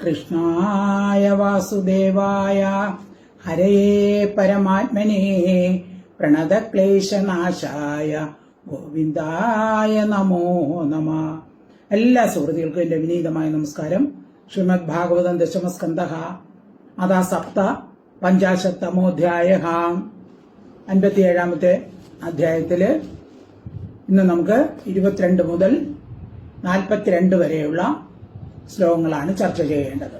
കൃഷ്ണായ വാസുദേവായ ഹരയേ പരമാത്മനേ പ്രണതക്ലേശനാശായ ഗോവിന്ദായ നമോ നമ. എല്ലാ സുഹൃത്തുക്കൾക്കും എന്റെ വിനീതമായ നമസ്കാരം. ശ്രീമദ് ഭാഗവതം ദശമസ്കന്ധ അതാ സപ്ത പഞ്ചാശത്തമോധ്യായ 57ാമത്തെ അധ്യായത്തില് ഇന്ന് നമുക്ക് 22 മുതൽ 42 വരെയുള്ള ശ്ലോകങ്ങളാണ് ചർച്ച ചെയ്യേണ്ടത്.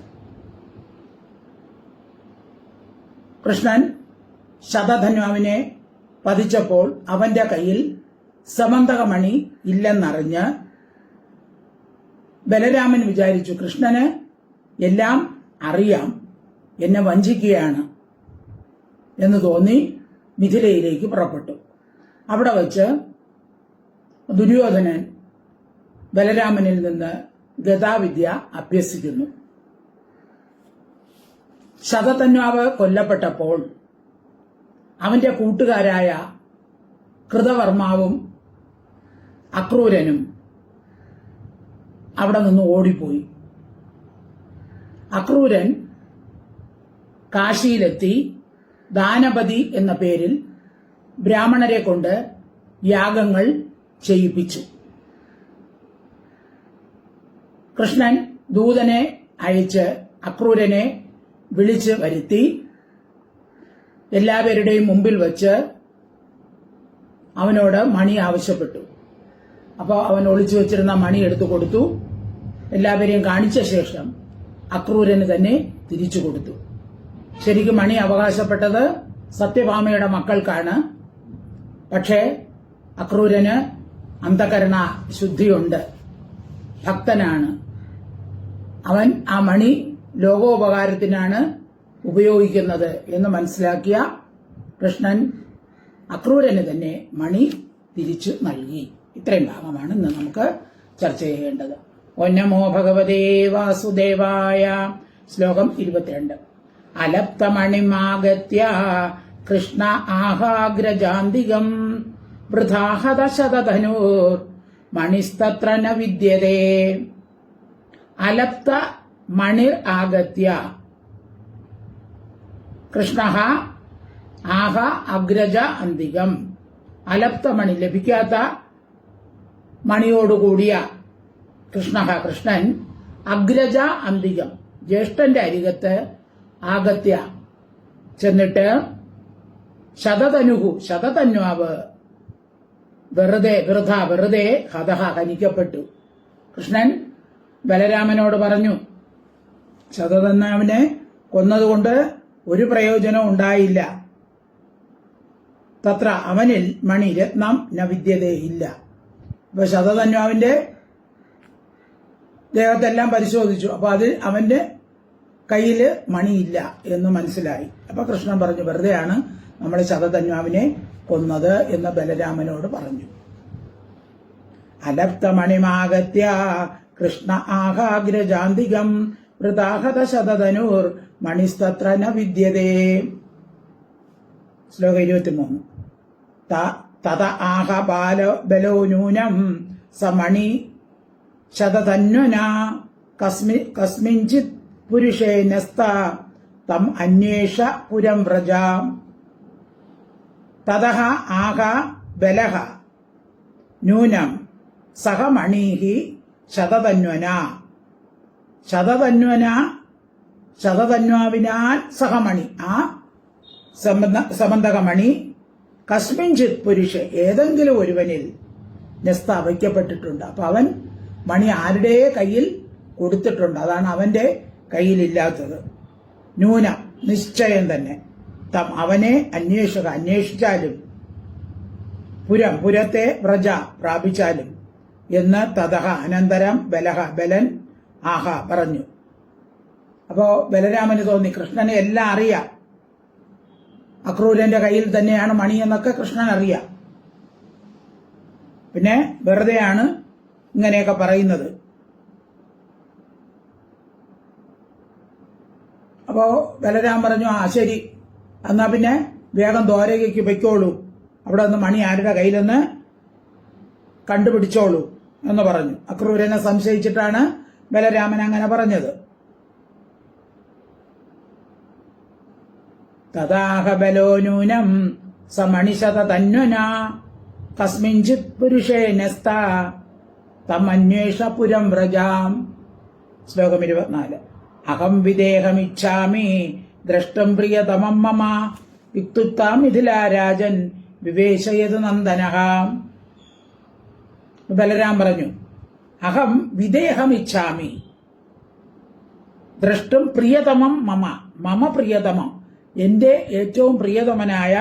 കൃഷ്ണൻ ശതധന്വാവിനെ പതിച്ചപ്പോൾ അവന്റെ കയ്യിൽ സമന്തകമണി ഇല്ലെന്നറിഞ്ഞ് ബലരാമൻ വിചാരിച്ചു, കൃഷ്ണന് എല്ലാം അറിയാം, എന്നെ വഞ്ചിക്കുകയാണ് എന്ന് തോന്നി മിഥിലയിലേക്ക് പുറപ്പെട്ടു. അവിടെ വച്ച് ദുര്യോധനൻ ബലരാമനിൽ നിന്ന് ഗദാവിദ്യ അഭ്യസിക്കുന്നു. ശതധന്വാവ് കൊല്ലപ്പെട്ടപ്പോൾ അവന്റെ കൂട്ടുകാരായ കൃതവർമാവും അക്രൂരനും അവിടെ നിന്ന് ഓടിപ്പോയി. അക്രൂരൻ കാശിയിലെത്തി ദാനപതി എന്ന പേരിൽ ബ്രാഹ്മണരെ കൊണ്ട് യാഗങ്ങൾ ചെയ്യിപ്പിച്ചു. കൃഷ്ണൻ ദൂതനെ അയച്ച് അക്രൂരനെ വിളിച്ച് വരുത്തി എല്ലാവരുടെയും മുമ്പിൽ വച്ച് അവനോട് മണി ആവശ്യപ്പെട്ടു. അപ്പോൾ അവൻ ഒളിച്ചു വെച്ചിരുന്ന മണി എടുത്തു കൊടുത്തു. എല്ലാവരെയും കാണിച്ച ശേഷം അക്രൂരന് തന്നെ തിരിച്ചു കൊടുത്തു. ശരിക്കും മണി അവകാശപ്പെട്ടത് സത്യഭാമയുടെ മക്കൾക്കാണ്. പക്ഷേ അക്രൂരന് അന്ധകരണ ശുദ്ധിയുണ്ട്, ഭക്തനാണ്. അവൻ ആ മണി ലോകോപകാരത്തിനാണ് ഉപയോഗിക്കുന്നത് എന്ന് മനസ്സിലാക്കിയ കൃഷ്ണൻ അക്രൂരന് തന്നെ മണി തിരിച്ചു നൽകി. ഇത്രയും ഭാഗമാണ് ഇന്ന് നമുക്ക് ചർച്ച ചെയ്യേണ്ടത്. ഓം നമോ ഭഗവതേ വാസുദേവായ. ശ്ലോകം 22. അലപ്തമണിമാഗത്യ കൃഷ്ണ ആഹാഗ്രജാന്തികം വൃഥാഹത ശതധനൂർ മണിസ്തത്ര ന വിദ്യതേ. അലപ്ത മണിർ ആഗത്യ കൃഷ്ണ ആഹ അഗ്രജ അന്തികം. അലപ്തമണി, ലഭിക്കാത്ത മണിയോടുകൂടിയ കൃഷ്ണൻ അഗ്രജ അന്തികം, ജ്യേഷ്ഠന്റെ അരികത്ത് ആഗത്യ ചെന്നിട്ട് ശതധന്വാവ് വെറുതെ ഹതഹ ഹനിക്കപ്പെട്ടു. കൃഷ്ണൻ ബലരാമനോട് പറഞ്ഞു, ശതധന്വാവിനെ കൊന്നതുകൊണ്ട് ഒരു പ്രയോജനം ഉണ്ടായില്ല. തത്ര അവനിൽ മണി രത്നം ന വിദ്യതേ ഇല്ല. അപ്പൊ ശതധന്വാവിന്റെ ദേഹത്തെല്ലാം പരിശോധിച്ചു. അപ്പൊ അതിൽ അവന്റെ കയ്യില് മണിയില്ല എന്ന് മനസ്സിലായി. അപ്പൊ കൃഷ്ണൻ പറഞ്ഞു, വെറുതെയാണ് നമ്മൾ ശതധന്വാവിനെ കൊന്നത് എന്ന് ബലരാമനോട് പറഞ്ഞു. അലപ്തമണിമാഗത്യ കൃഷ്ണ ആഹാഗ്രജാന്തികം വൃതാഹത ശതധനൂർ മണിസ്തത്ര ന വിദ്യതേ. ശ്ലോകം 23. തത ആഹ ബലോ നൂനം സമണി ശതധന്വന കസ്മിഞ്ചിത് പുരുഷേനസ്ത തം അന്വേഷ പുരം വ്രജ. തതഃ ആഹ ബലഃ നൂനം സഹ മണീഹി ശതധന്വന. ശതധന്വാവിനാൽ സഹമണി, ആ സമന്തകമണി കസ്മിഞ്ചിത് പുരുഷ, ഏതെങ്കിലും ഒരുവനിൽ ന്യസ്ത വയ്ക്കപ്പെട്ടിട്ടുണ്ട്. അപ്പൊ അവൻ മണി ആരുടെ കയ്യിൽ കൊടുത്തിട്ടുണ്ട്, അതാണ് അവന്റെ കയ്യിലില്ലാത്തത്. ന്യൂനം, നിശ്ചയം തന്നെ. തം, അവനെ അന്വേഷിച്ചാലും പുരത്തെ വ്രജ പ്രാപിച്ചാലും എന്ന് തതഹ അനന്തരം ബലൻ ആഹ പറഞ്ഞു. അപ്പോ ബലരാമന് തോന്നി, കൃഷ്ണനെ എല്ലാം അറിയാം, അക്രൂരന്റെ കയ്യിൽ തന്നെയാണ് മണി എന്നൊക്കെ കൃഷ്ണൻ അറിയാം. പിന്നെ വെറുതെയാണ് ഇങ്ങനെയൊക്കെ പറയുന്നത്. അപ്പോ ബലരാം പറഞ്ഞു, ആ ശരി, എന്നാ പിന്നെ വേഗം ദ്വാരകയ്ക്ക് പൊയ്ക്കോളൂ, അവിടെ നിന്ന് മണി ആരുടെ കയ്യിലെന്ന് കണ്ടുപിടിച്ചോളൂ എന്ന് പറഞ്ഞു. അക്രൂരനെ സംശയിച്ചിട്ടാണ് ബലരാമൻ അങ്ങനെ പറഞ്ഞത്. തഥാഹ ബലോ നൂനം സമണിശത തന്വന കസ്മിഞ്ചിത് പുരുഷേനസ്ത തമന്വേഷ പുരം വ്രജാം. ശ്ലോകം 24. അഹം വിദേഹമിച്ഛാമി ദ്രഷ്ടം പ്രിയതമം മമ യുക്തുത്താം മിഥിലാരാജൻ വിവേശയത് നന്ദനഃ. ബലരാം പറഞ്ഞു, അഹം വിദേഹമിച്ഛാമി ദ്രഷ്ടും പ്രിയതമം മമ. മമ പ്രിയതമം, എന്റെ ഏറ്റവും പ്രിയതമനായ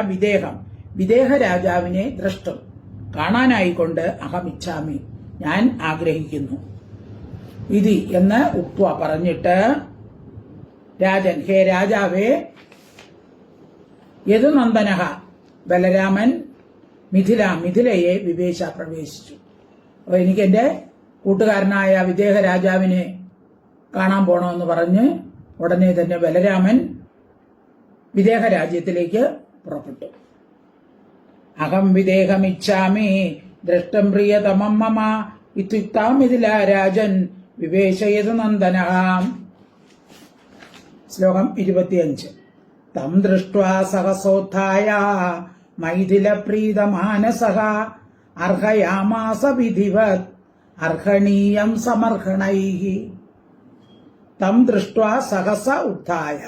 വിദേഹ രാജാവിനെ ദ്രഷ്ടും കാണാനായിക്കൊണ്ട് അഹമിച്ഛാമി, ഞാൻ ആഗ്രഹിക്കുന്നു. ഇതി എന്ന് ഉക്വ പറഞ്ഞിട്ട് രാജൻ, ഹേ രാജാവേ, യദുനന്ദനഃ ബലരാമൻ മിഥിലയെ വിവേശ പ്രവേശിച്ചു. അപ്പൊ എനിക്ക് എന്റെ കൂട്ടുകാരനായ വിദേഹ രാജാവിനെ കാണാൻ പോണമെന്ന് പറഞ്ഞ് ഉടനെ തന്നെ ബലരാമൻ വിദേഹ രാജ്യത്തിലേക്ക് പുറപ്പെട്ടു. അഹം വിദേഹമിച്ഛാമി ദ്രഷ്ടം പ്രിയതമം മമ ഇത്യുക്താം മിഥിലാരാജൻ വിവേശയതു നന്ദനഃ. ശ്ലോകം 25. തം ദൃഷ്ട്വാ സഹസോത്ഥായ മൈഥിലപ്രീതമാനസഃ അർഹയാമാസ വിധിവത് അർഹണീയം സമർഹണൈഃ. തം ദൃഷ്ട്വാ സഹസ ഉത്ഥായ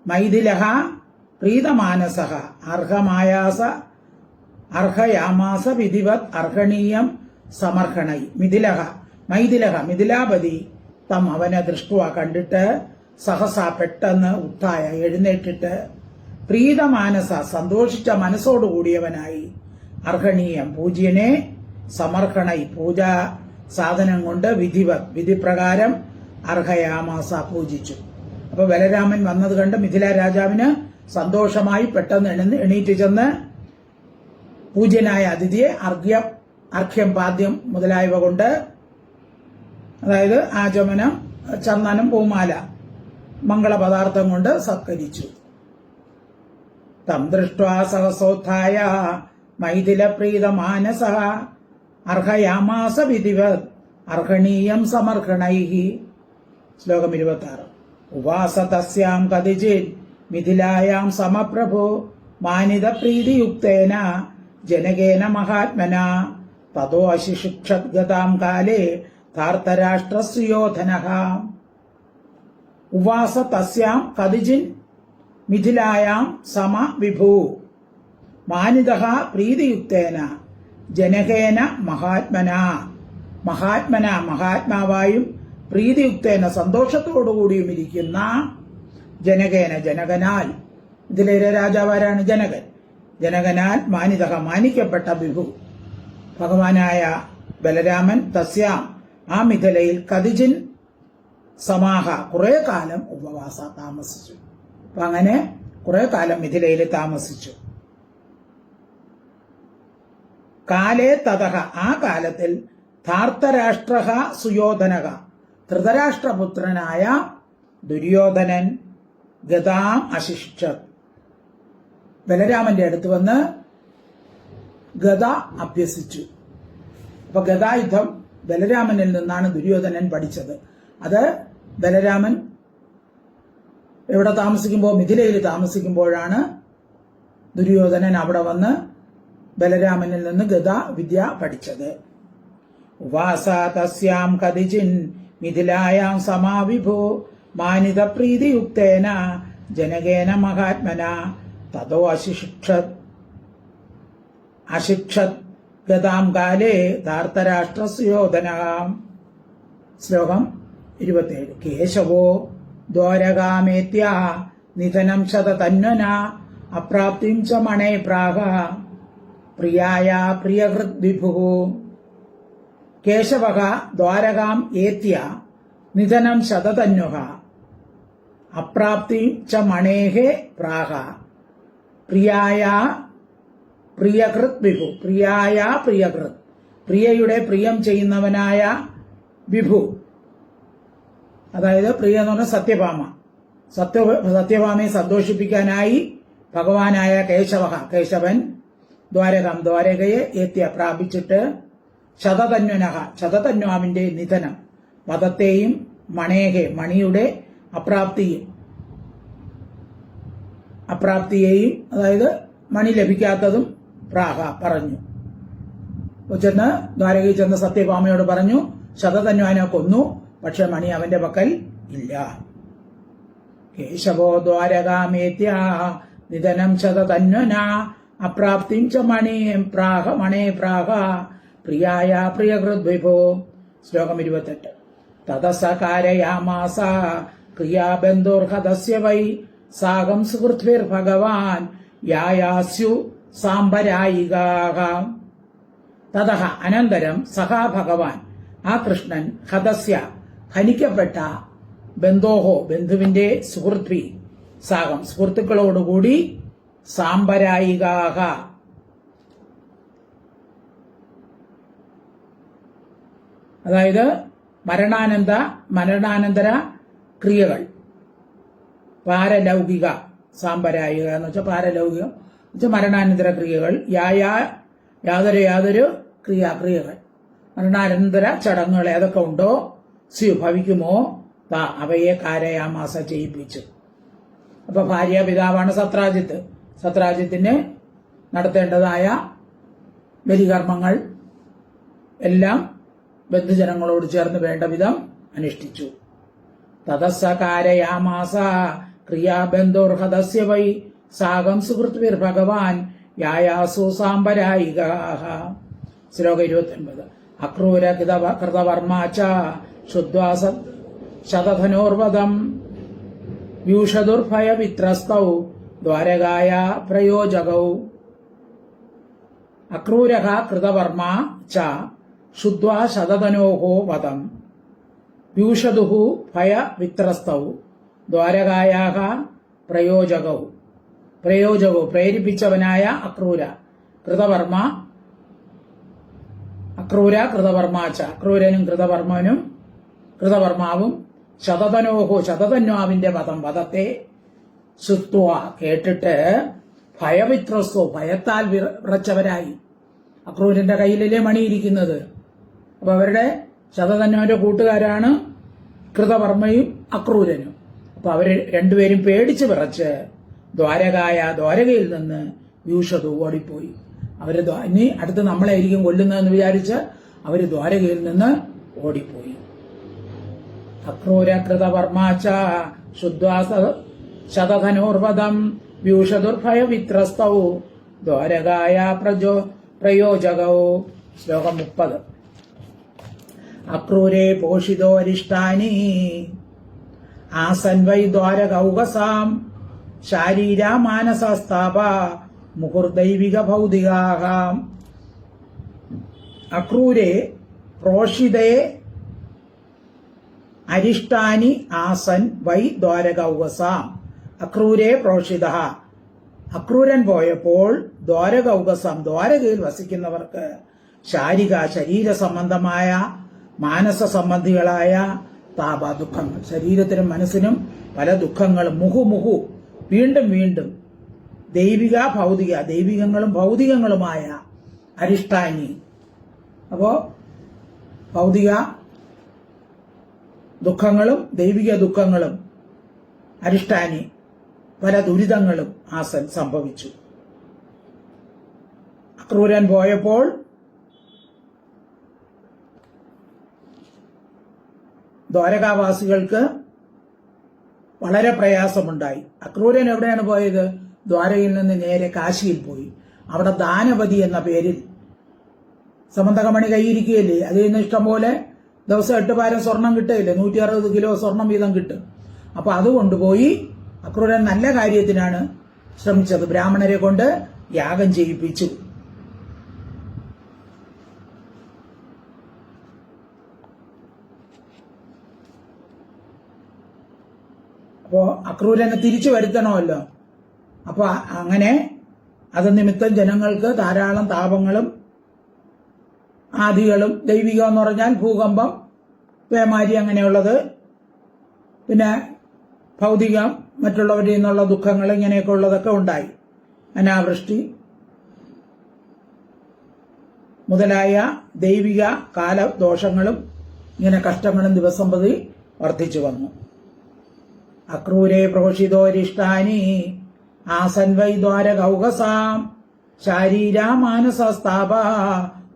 മൈഥിലഃ പ്രീതമാനസഃ അർഹയാമാസ വിധിവത് അർഹണീയം സമർഹണൈ. മിഥിലാപതി തം അവനെ ദൃഷ്ടുവ കണ്ടിട്ട് സഹസ പെട്ടെന്ന് ഉത്ഥായ എഴുന്നേറ്റിട്ട് പ്രീതമാനസ സന്തോഷിച്ച മനസ്സോടുകൂടിയവനായി അർഹണീയം പൂജ്യനെ സമർഹണൈ പൂജാ സാധനം കൊണ്ട് വിധിപ്രകാരം അർഹയാമാസ പൂജിച്ചു. അപ്പൊ ബലരാമൻ വന്നത് കണ്ട് മിഥില രാജാവിന് സന്തോഷമായി പെട്ടെന്ന് എണീറ്റ് ചെന്ന് പൂജ്യനായ അതിഥിയെ അർഘ്യം പാദ്യം മുതലായവ കൊണ്ട്, അതായത് ആചമനം, ചന്ദനം, പൂമാല, മംഗളപദാർത്ഥം കൊണ്ട് സത്കരിച്ചു. തം ദൃഷ്ട്വാ സഹസോത്ഥായ മൈഥിലപ്രീതമാനസഃ അർഹയാമാസ വിധിവത് അർഹണീയം സമർഹണൈഃ. ശ്ലോകം 26. ഉവാസ തസ്യാം കതിചിത് മിഥിലായാം സമപ്രഭോ മാനിതപ്രീതിയുക്തേന ജനകേന മഹാത്മന തതോ അശിഷിക്ഷത് ഗതാം കാലേ ധാർത്തരാഷ്ട്രസുയോധനഃ. ഉവാസ തസ്യാം കതിചിൻ മിഥിലായാം സമ വിഭൂ മാനിതഃ പ്രീതിയുക്തേന ജനകേന മഹാത്മാവായും പ്രീതിയുക്തേന സന്തോഷത്തോടുകൂടിയും ഇരിക്കുന്ന ജനകനാൽ, ഇതിലെ രാജാവാരാണ്? ജനകനാൽ മാനിതഃ മാനിക്കപ്പെട്ട വിഭു ഭഗവാനായ ബലരാമൻ തസ്യാം ആ മിഥിലയിൽ കതിജിൻ സമാഹ കുറെ കാലം ഉപവാസ താമസിച്ചു. അപ്പൊ അങ്ങനെ കുറെ കാലം മിഥിലയിൽ താമസിച്ചു. കാലേ തതഃ ആ കാലത്തിൽ ധാർത്തരാഷ്ട്ര സുയോധനഃ ധൃതരാഷ്ട്രപുത്രനായ ദുര്യോധനൻ ഗതാം അശിക്ഷത് ബലരാമന്റെ അടുത്ത് വന്ന് ഗദ അഭ്യസിച്ചു. അപ്പൊ ഗദായുദ്ധം ബലരാമനിൽ നിന്നാണ് ദുര്യോധനൻ പഠിച്ചത്. അത് ബലരാമൻ എവിടെ താമസിക്കുമ്പോൾ, മിഥിലയിൽ താമസിക്കുമ്പോഴാണ് ദുര്യോധനൻ അവിടെ വന്ന് ബലരാമനിൽ നിന്ന് ഗദാ വിദ്യ പഠിച്ചത്. ഉവാസ തസ്യാം കതിചിൻ മിഥിലായാം സമാവിഭോ മാനിത പ്രീതിയുക്തേന ജനകേന മഹാത്മന തതോ അശിക്ഷത് ഗതാം കാലേ ധാർത്തരാഷ്ട്രസുയോധനഃ. ശ്ലോകം 27. കേശവോ ദ്വാരകാമേത്യ നിധനം ശതതന്വന അപ്രാപ്തിം ച മണേ പ്രാഹ പ്രിയായ പ്രിയഹൃദ് വിഭുഃ. കേശവഃ ദ്വാരകാം ഏത്യ നിധനം ശതതന്വഃ അപ്രാപ്തിം ച മണേഃ പ്രാഹ പ്രിയായ പ്രിയഹൃദ് വിഭു. പ്രിയയുടെ പ്രിയം ചെയ്യുന്നവനായ വിഭു, അതായത് പ്രിയ എന്ന് പറഞ്ഞാൽ സത്യഭാമയെ സന്തോഷിപ്പിക്കാനായി ഭഗവാനായ കേശവൻ ദ്വാരകയെ ഏത്യ പ്രാപിച്ചിട്ട് ശതതന്വനഃ ശതതന്വാവിന്റെ നിധനം, വധത്തെയും മണേഹെ മണിയുടെ അപ്രാപ്തിയെയും അതായത് മണി ലഭിക്കാത്തതും പ്രാഹ പറഞ്ഞു. ചെന്ന് ദ്വാരകയിൽ ചെന്ന് സത്യഭാമയോട് പറഞ്ഞു, ശതതന്വാനെ കൊന്നു, പക്ഷെ മണി അവന്റെ പക്കൽ ഇല്ല. കേശവോ ദ്വാരകാമേത്യ നിധനം ശതതന്വന അപ്രാപ്തിം ച മണിം പ്രാഹ മണേ പ്രാഹ പ്രിയായ പ്രിയകൃദ്വിഭോ. ശ്ലോകം 28. തതസകാരയാമാസ ക്രിയാബന്ധുർഹതസ്യ വൈ സാഗം സുഹൃദ്ഭിർഭഗവാൻ യായാസ്യു സാംബരായികാഹ. തതഃ അനന്തരം സഹാ ഭഗവാൻ ആ കൃഷ്ണൻ ഹതസ്യ ഹനിക്കപ്പെട്ട ബന്ധോഹോ ബന്ധുവിന്റെ സുഹൃദ്ഭി സാഗം സുഹൃത്തുക്കളോടുകൂടി സാംബരായികാഹ അതായത് മരണാനന്തര ക്രിയകൾ പാരലൗകിക സാംബരായിക എന്ന് വെച്ചാൽ പാരലൗകികം വെച്ചാൽ മരണാനന്തര ക്രിയകൾ യാതൊരു ക്രിയകൾ മരണാനന്തര ചടങ്ങുകൾ ഏതൊക്കെ ഉണ്ടോ ഭവിക്കുമോ അവയെ കാരയാമാസ ചെയ്യിപ്പിച്ചു. അപ്പൊ ഭാര്യ പിതാവാണ് സത്രാജിത്തിന് നടത്തേണ്ടതായ ബലികർമ്മങ്ങൾ എല്ലാം ബന്ധുജനങ്ങളോട് ചേർന്ന് വേണ്ട വിധം അനുഷ്ഠിച്ചു. തതസ്സകാരയാമാസ ക്രിയാബന്ധോർഹതസ്യ വൈ സാഗം സുഹൃത്വിർ ഭഗവാൻ യായാസു സാംബരായികാഹ. ശ്ലോകം 29. അക്രൂര കൃതവർമാച്ച ശുദ്ധ്വാസ ശതധനോർവദം വ്യൂഷദുർഭയവിത്രസ്തൗ ദ്വാരകായ പ്രയോജകൗ. അക്രൂരഃ കൃതവർമാ ച ശുദ്ധ്വാ ശതധനോഹോ വദം വ്യൂഷദുഃ ഭയവിത്രസ്തൗ ദ്വാരകായാഹ പ്രയോജകൗ. പ്രേരിപ്പിച്ചവനായ അക്രൂര കൃതവർമാച്ച അക്രൂരനും കൃതവർമാവും ശതധന്വാവിന്റെ വധത്തെ ശ്രുത്വ കേട്ടിട്ട് ഭയവിത്രസ്തോ ഭയത്താൽ വിറച്ചവരായി. അക്രൂരന്റെ കയ്യിലല്ലേ മണിയിരിക്കുന്നത്. അപ്പൊ അവരുടെ ശതധന്വാന്റെ കൂട്ടുകാരാണ് കൃതവർമ്മയും അക്രൂരനും. അപ്പൊ അവര് രണ്ടുപേരും പേടിച്ച് വിറച്ച് ദ്വാരകയിൽ നിന്ന് വ്യൂഷതു ഓടിപ്പോയി. അവര് ഇനി അടുത്ത് നമ്മളായിരിക്കും കൊല്ലുന്നതെന്ന് വിചാരിച്ച് അവര് ദ്വാരകയിൽ നിന്ന് ഓടിപ്പോയി. അക്രൂര കൃതവർമാച്ച ശുദ്ധ്വാസ ശതധനോർവദം വ്യൂഷദുർഭയവിത്രസ്തൗ ദ്വാരകായ പ്രയോജകൗ. ശ്ലോകം 30. അക്രൂരേ പോഷിതോ അരിഷ്ടാനി ആസൻ വൈ ദ്വാരകൗകസാം ശാരീരാ മാനസസ്താപ മുഹുർദൈവിക ഭൗതികാഹ. അക്രൂരേ പ്രോഷിതേ അരിഷ്ടാനി ആസൻ വൈ ദ്വാരകൗകസാം. അക്രൂരേ പ്രോഷിത അക്രൂരൻ പോയപ്പോൾ ദ്വാരകൗകസം ദ്വാരകയിൽ വസിക്കുന്നവർക്ക് ശരീര സംബന്ധമായ മാനസ സംബന്ധികളായ താപ ദുഃഖങ്ങൾ, ശരീരത്തിനും മനസ്സിനും പല ദുഃഖങ്ങളും മുഹു വീണ്ടും ദൈവികങ്ങളും ഭൗതികങ്ങളുമായ അരിഷ്ടാനി. അപ്പോ ഭൗതിക ദുഃഖങ്ങളും ദൈവിക ദുഃഖങ്ങളും അരിഷ്ടാനി പല ദുരിതങ്ങളും ആസൻ സംഭവിച്ചു. അക്രൂരൻ പോയപ്പോൾ ദ്വാരകാവാസികൾക്ക് വളരെ പ്രയാസമുണ്ടായി. അക്രൂരൻ എവിടെയാണ് പോയത്? ദ്വാരകയിൽ നിന്ന് നേരെ കാശിയിൽ പോയി. അവിടെ ദാനവതി എന്ന പേരിൽ സമന്തകമണി കൈയിരിക്കുകയല്ലേ, അതിൽ നിന്ന് ഇഷ്ടംപോലെ ദിവസം 8 പാരം സ്വർണം കിട്ടുകയില്ലേ, 160 കിലോ സ്വർണം വീതം കിട്ടും. അപ്പൊ അത് കൊണ്ടുപോയി അക്രൂരൻ നല്ല കാര്യത്തിനാണ് ശ്രമിച്ചത്. ബ്രാഹ്മണരെ കൊണ്ട് യാഗം ചെയ്യിപ്പിച്ചു. അപ്പോ അക്രൂരനെ തിരിച്ചു വരുത്തണമല്ലോ. അപ്പൊ അങ്ങനെ അത് നിമിത്തം ജനങ്ങൾക്ക് ധാരാളം താപങ്ങളും ആദികളും, ദൈവികം എന്ന് പറഞ്ഞാൽ ഭൂകമ്പം, പേമാരി, അങ്ങനെയുള്ളത്, പിന്നെ ഭൗതികം മറ്റുള്ളവരിൽ നിന്നുള്ള ദുഃഖങ്ങൾ, ഇങ്ങനെയൊക്കെ ഉള്ളതൊക്കെ ഉണ്ടായി. അനാവൃഷ്ടി, മുതലായ ദൈവിക കാലദോഷങ്ങളും ഇങ്ങനെ കഷ്ടങ്ങളും ദിവസം പ്രതി വർദ്ധിച്ചു വന്നു. അക്രൂരേ പ്രോഷിതോരിഷ്ടാനി ആസൻ വൈ ദ്വാരകൗകസാം ശാരീരാ മാനസസ്താപ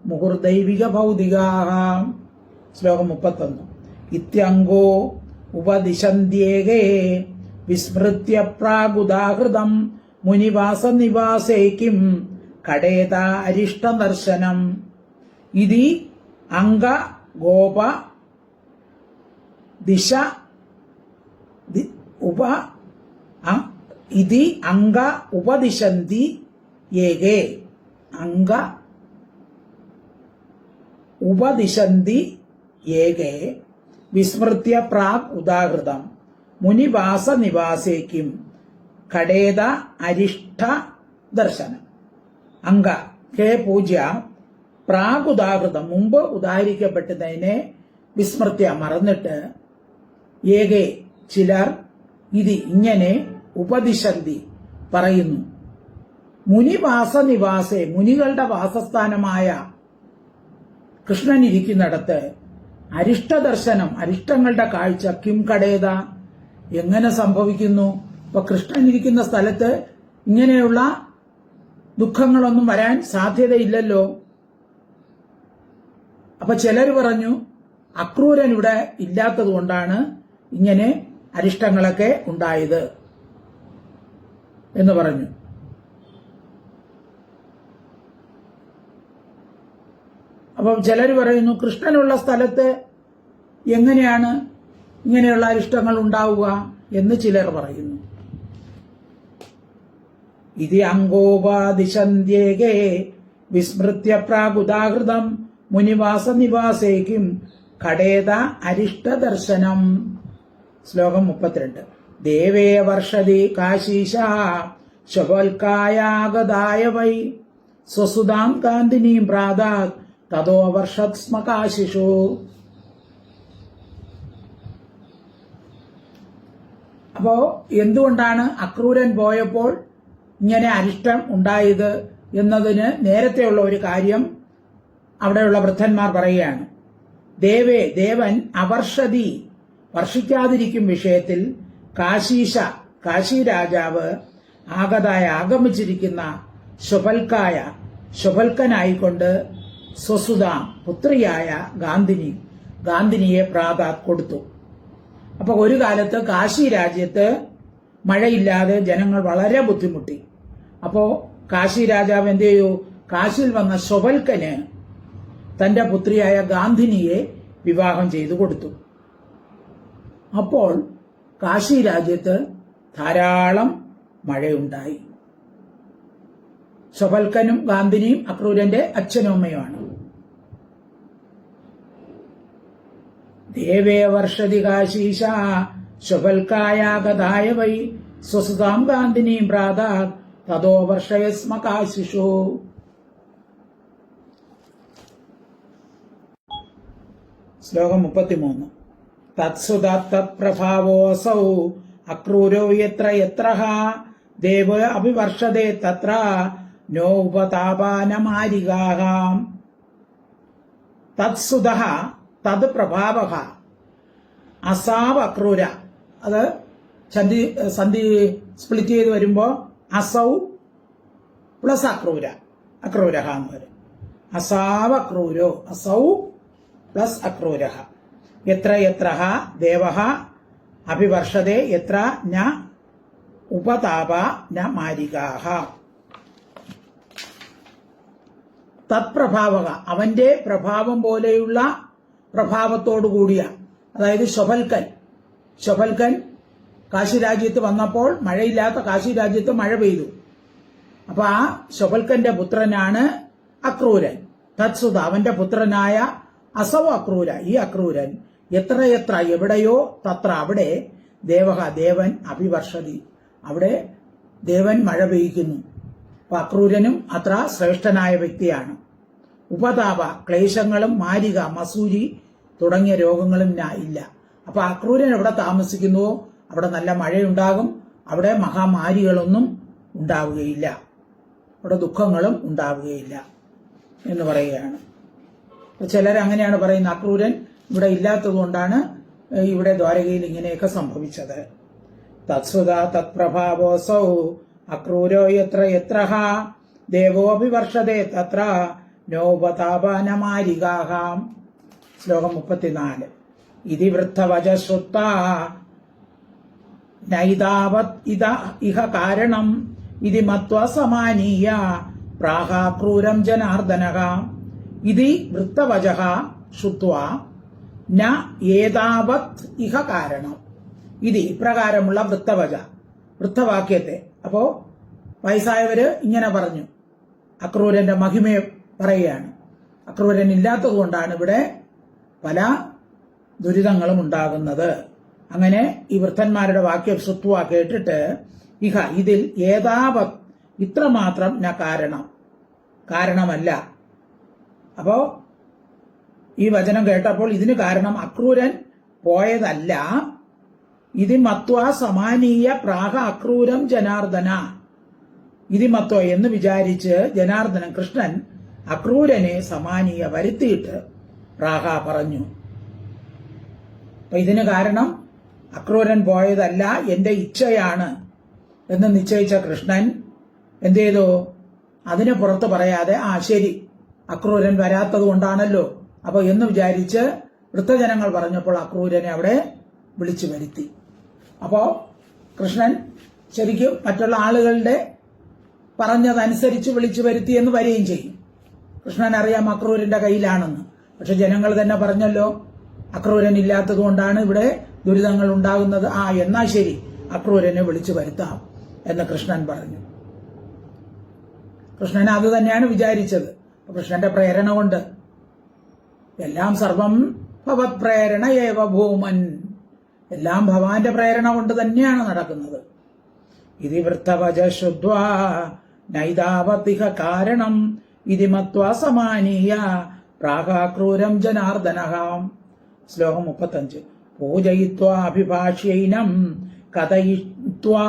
മുഹുർദൈവിക ഭൗതികാഹ. ശ്ലോകം 31. ഇത്യംഗോ ഉപദിശന്ത്യേകേ വിസ്മൃത്യ പ്രാഗുദാഹൃതം മുനിവാസ നിവാസേക്കിം കടേത അരിഷ്ടദർശനം. ഇതി അംഗ ഗോപ ദിശ ഇതി അംഗ ഉപദിശന്തി ഏകേ. അംഗ ഉപദിശന്തി ഏകേ വിസ്മൃത്യ പ്രാഗ് ഉദാഹൃതം മുനിവാസ നിവാസേക്കും ഖടേത അരിഷ്ട ദർശനം. അംഗ ഹേ പൂജ്യ പ്രാഗുദാഹൃതം മുമ്പ് ഉദാഹരിക്കപ്പെട്ടതിനെ വിസ്മൃത്യ മറന്നിട്ട് ഏകേ ചിലർ ഇത് ഇങ്ങനെ ഉപദിശന്തി പറയുന്നു. മുനിവാസ നിവാസേ മുനികളുടെ വാസസ്ഥാനമായ കൃഷ്ണൻ ഇരിക്കുന്നിടത്ത് അരിഷ്ടദർശനം അരിഷ്ടങ്ങളുടെ കാഴ്ച കിം കടേത എങ്ങനെ സംഭവിക്കുന്നു? ഇപ്പൊ കൃഷ്ണൻ ഇരിക്കുന്ന സ്ഥലത്ത് ഇങ്ങനെയുള്ള ദുഃഖങ്ങളൊന്നും വരാൻ സാധ്യതയില്ലല്ലോ. അപ്പൊ ചിലർ പറഞ്ഞു അക്രൂരൻ ഇവിടെ ഇല്ലാത്തത് കൊണ്ടാണ് ഇങ്ങനെ അരിഷ്ടങ്ങളൊക്കെ ഉണ്ടായത് എന്ന് പറഞ്ഞു. അപ്പം ചിലർ പറയുന്നു കൃഷ്ണനുള്ള സ്ഥലത്ത് എങ്ങനെയാണ് ഇങ്ങനെയുള്ള അരിഷ്ടങ്ങൾ ഉണ്ടാവുക എന്ന് ചിലർ പറയുന്നു. ഇത് അങ്കോപാദിശന്ത്യേകേ വിസ്മൃത്യ പ്രാഗുദാഹൃതം മുനിവാസ നിവാസേക്കും ഖടേത അരിഷ്ടദർശനം. ശ്ലോകം 32. ദേവേ വർഷതി കാശീശ ശവൽക്കായാഗതായ വൈ സ്വസുതാം കാന്തിനീം പ്രാതാത് തതോ വർഷത് സ്മ കാശിഷു. അപ്പോ എന്തുകൊണ്ടാണ് അക്രൂരൻ പോയപ്പോൾ ഇങ്ങനെ അരിഷ്ടം ഉണ്ടായത് എന്നതിന് നേരത്തെയുള്ള ഒരു കാര്യം അവിടെയുള്ള വൃദ്ധന്മാർ പറയുകയാണ്. ദേവൻ അവർഷതി വർഷിക്കാതിരിക്കും വിഷയത്തിൽ കാശീശ കാശി രാജാവ് ആഗമിച്ചിരിക്കുന്ന ശുഭൽക്കനായിക്കൊണ്ട് സ്വസുതാം പുത്രിയായ ഗാന്ധിനിയെ പ്രാതാത് കൊടുത്തു. അപ്പൊ ഒരു കാലത്ത് കാശി രാജ്യത്ത് മഴയില്ലാതെ ജനങ്ങൾ വളരെ ബുദ്ധിമുട്ടി. അപ്പോ കാശി രാജാവ് എന്ത് ചെയ്തു? കാശിയിൽ വന്ന ശുഭൽക്കന് തന്റെ പുത്രിയായ ഗാന്ധിനിയെ വിവാഹം ചെയ്തു കൊടുത്തു. അപ്പോൾ കാശി രാജ്യത്ത് ധാരാളം മഴയുണ്ടായി. ശുഭൽക്കനും ഗാന്ധിനിയും അക്രൂരന്റെ അച്ഛനും അമ്മയുമാണ്. ദേവേ വർഷതി കാശീശ ശുഭൽക്കായാഗതായ വൈ സ്വസുതാം ഗാന്ധിനീം പ്രാതാത് തതോ വർഷയസ്മ കാശിഷു. ശ്ലോകം 33. തത്സുതത്പ്രഭാവോസൗ അക്രൂരോ യത്ര യത്രഃ ദേവ അഭിവർഷതേ തത്ര നോ ഉപതാപാനമാരികാഃ. തത്സുതഃ തത് പ്രഭാവഃ അസാവ് അക്രൂര. അത് സന്ധി സ്പ്ലിറ്റ് ചെയ്ത് വരുമ്പോ അസൗ പ്ലസ് അക്രൂരഹ എന്ന് വരും. അസാവ് അക്രൂരോ അസൗ പ്ലസ് അക്രൂരഹ. എത്ര യത്രഃ ദേവഃ അഭിവർഷതേ യത്ര ന ഉപതാപ ന മാരികാഃ. തത്പ്രഭാവക അവന്റെ പ്രഭാവം പോലെയുള്ള പ്രഭാവത്തോടുകൂടിയ, അതായത് ശുഭൽക്കൻ കാശി രാജ്യത്ത് വന്നപ്പോൾ മഴയില്ലാത്ത കാശി രാജ്യത്ത് മഴ പെയ്തു. അപ്പൊ ആ ശുഭൽക്കന്റെ പുത്രനാണ് അക്രൂരൻ. തത്സുത അവന്റെ പുത്രനായ അസവ അക്രൂര ഈ അക്രൂരൻ എത്ര എവിടെയോ തത്ര അവിടെ ദേവൻ അഭിവർഷതി അവിടെ ദേവൻ മഴ പെയ്യ്ക്കുന്നു. അപ്പൊ അക്രൂരനും അത്ര ശ്രേഷ്ഠനായ വ്യക്തിയാണ്. ഉപതാപ ക്ലേശങ്ങളും മാരിക മസൂരി തുടങ്ങിയ രോഗങ്ങളും ഇല്ല. അപ്പൊ അക്രൂരൻ എവിടെ താമസിക്കുന്നുവോ അവിടെ നല്ല മഴയുണ്ടാകും, അവിടെ മഹാമാരികളൊന്നും ഉണ്ടാവുകയില്ല, അവിടെ ദുഃഖങ്ങളും ഉണ്ടാവുകയില്ല എന്ന് പറയുകയാണ്. ചിലരങ്ങനെയാണ് പറയുന്നത്, അക്രൂരൻ ഇവിടെ ഇല്ലാത്തതുകൊണ്ടാണ് ഇവിടെ ദ്വാരകയിൽ ഇങ്ങനെയൊക്കെ സംഭവിച്ചത്. തത്സുത തത്പ്രഭാവോസൗ അക്രൂരോ യത്ര യത്രഹ ദേവോപി വർഷതേ തത്ര നോപതാപനമാരികാഹാം. ശ്ലോകം 34. ഇതി വൃദ്ധവച ശ്രുത്വാ നൈതാവത് ഇഹ കാരണം ഇതി മത്വാ സമാനീയ പ്രാഹാക്രൂരം ജനാർദ്ദനഃ. ഇതി വൃത്തവചഃ ശ്രുത്വാ ന ഏതാവത് ഇഹ കാരണം. ഇത് ഇപ്രകാരമുള്ള വൃത്തവാക്യത്തെ, അപ്പോ വയസ്സായവര് ഇങ്ങനെ പറഞ്ഞു, അക്രൂരന്റെ മഹിമയെ പറയുകയാണ്. അക്രൂരൻ ഇല്ലാത്തതുകൊണ്ടാണ് ഇവിടെ പല ദുരിതങ്ങളും ഉണ്ടാകുന്നത്. അങ്ങനെ ഈ വൃദ്ധന്മാരുടെ വാക്യം ശ്രുത്വ കേട്ടിട്ട് ഇഹ ഇതിൽ ഏതാവത് ഇത്രമാത്രം ന കാരണമല്ല. അപ്പോ ഈ വചനം കേട്ടപ്പോൾ ഇതിന് കാരണം അക്രൂരൻ പോയതല്ല. ഇതി മത്വാ സമാനീയ പ്രാഹ അക്രൂരം ജനാർദ്ദന. ഇതി മത്വ എന്ന് വിചാരിച്ച് ജനാർദ്ദനൻ കൃഷ്ണൻ അക്രൂരനെ സമാനീയ വരുത്തിയിട്ട് പ്രാഹ പറഞ്ഞു. അപ്പൊ ഇതിന് കാരണം അക്രൂരൻ പോയതല്ല, എന്റെ ഇച്ഛയാണ് എന്ന് നിശ്ചയിച്ച കൃഷ്ണൻ എന്ത് ചെയ്തു? അതിന് പുറത്ത് പറയാതെ ശരി, അക്രൂരൻ വരാത്തത് കൊണ്ടാണല്ലോ അപ്പൊ എന്ന് വിചാരിച്ച് വൃദ്ധജനങ്ങൾ പറഞ്ഞപ്പോൾ അക്രൂരനെ അവിടെ വിളിച്ചു വരുത്തി. അപ്പോ കൃഷ്ണൻ ശരിക്കും മറ്റുള്ള ആളുകളുടെ പറഞ്ഞതനുസരിച്ച് വിളിച്ചു വരുത്തി എന്ന് വരികയും ചെയ്യും. കൃഷ്ണൻ അറിയാം അക്രൂരന്റെ കയ്യിലാണെന്ന്. പക്ഷെ ജനങ്ങൾ തന്നെ പറഞ്ഞല്ലോ അക്രൂരൻ ഇല്ലാത്തത് കൊണ്ടാണ് ഇവിടെ ദുരിതങ്ങൾ ഉണ്ടാകുന്നത്. എന്നാ ശരി, അക്രൂരനെ വിളിച്ചു വരുത്താം എന്ന് കൃഷ്ണൻ പറഞ്ഞു. കൃഷ്ണൻ അത് തന്നെയാണ് വിചാരിച്ചത്. കൃഷ്ണന്റെ പ്രേരണ കൊണ്ട് എല്ലാം സർവം ഭവത് പ്രേരണ ഏവ ഭൂമൻ, എല്ലാം ഭഗവാന്റെ പ്രേരണ കൊണ്ട് തന്നെയാണ് നടക്കുന്നത്. ഇതി വൃത്തവച ശ്രുത്വാ നൈതാവതിഹ കാരണം ഇതി മത്വാ സമാനീയ പ്രാഹാക്രൂരം ജനാർദ്ദനഃ. ശ്ലോകം 35. പൂജയിത്വാ അഭിഭാഷ്യൈനം കഥയിത്വാ